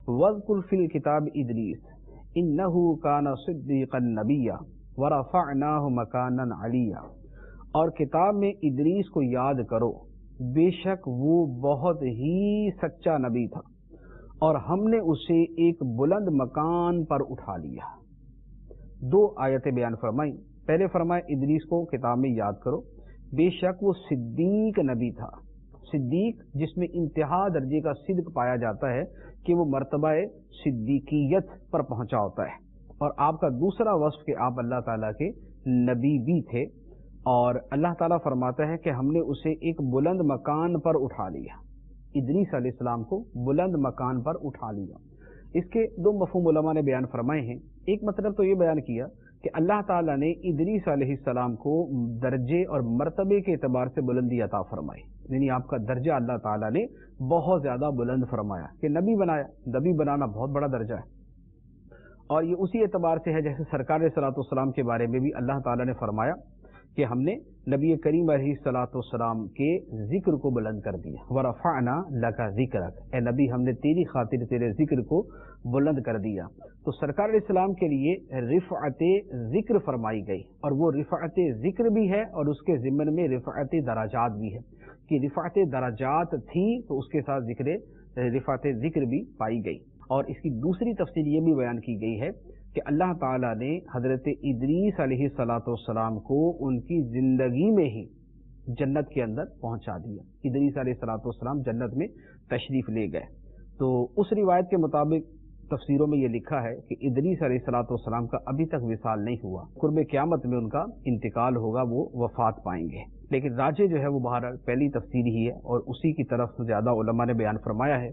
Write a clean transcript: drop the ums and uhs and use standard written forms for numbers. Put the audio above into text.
वज़कुर fill किताब इदरीस इन्नहु काना सिद्दीक़न नबिय्या वरफ़अनाहु मकानन अलिय्या। और किताब में इदरीस को याद करो, बेशक वो बहुत ही सच्चा नबी था और हमने उसे एक बुलंद मकान पर उठा लिया। दो आयतें बयान फरमाई। पहले फरमाया इदरीस को किताब में याद करो, बेशक वो सिद्दीक नबी था। सिद्दीक जिसमें इंतहा दर्जे का सिद्क पाया जाता है कि वो मर्तबा सिद्दीकियत पर पहुंचा होता है। और आपका दूसरा वस्फ कि आप अल्लाह ताला के नबी भी थे, और अल्लाह ताला फरमाता है कि हमने उसे एक बुलंद मकान पर उठा लिया। इदरीस अलैहिस्सलाम को बुलंद मकान पर उठा लिया। इसके दो मफ़हूम उलमा ने बयान फरमाए हैं। एक मतलब तो ये बयान किया कि अल्लाह ताला ने इदरीस अलैहिस्सलाम को दर्जे और मर्तबे के एतबार से बुलंदी अता फरमाई, यानी आपका दर्जा अल्लाह ताला ने बहुत ज़्यादा बुलंद फरमाया कि नबी बनाया। नबी बनाना बहुत बड़ा दर्जा है, और ये उसी एतबार से है जैसे सरकार अलैहिस्सलातु वस्सलाम के बारे में भी अल्लाह ताला ने फरमाया कि हमने नबी करीम अलैहिस्सलातु वस्सलाम के जिक्र को बुलंद कर दिया। वरफ़अना लका ज़िक्रक, ए नबी हमने तेरी खातिर तेरे जिक्र को बुलंद कर दिया। तो सरकार अलैहिस्सलाम के लिए रिफ़अत ज़िक्र फरमाई गई, और वो रिफ़अत ज़िक्र भी है और उसके ज़िम्मन में रिफ़अत दराजात भी है कि रिफ़अत दराजात थी तो उसके साथ ज़िक्र रिफ़अत ज़िक्र भी पाई गई। और इसकी दूसरी तफसीर ये भी बयान की गई है कि अल्लाह ताला ने हज़रत इदरीस अलैहिस्सलातु वस्सलाम को उनकी ज़िंदगी में ही जन्नत के अंदर पहुंचा दिया। इदरीस अलैहिस्सलातु वस्सलाम जन्नत में तशरीफ़ ले गए। तो उस रिवायत के मुताबिक तफसीरों में ये लिखा है कि इदरीस अलैहिस्सलातु वस्सलाम का अभी तक विसाल नहीं हुआ, कुर्ब क़यामत में उनका इंतकाल होगा, वो वफ़ात पाएंगे। लेकिन राजे जो है वो बहरहाल पहली तफसीर ही है और उसी की तरफ ज़्यादा उलमा ने बयान फरमाया है।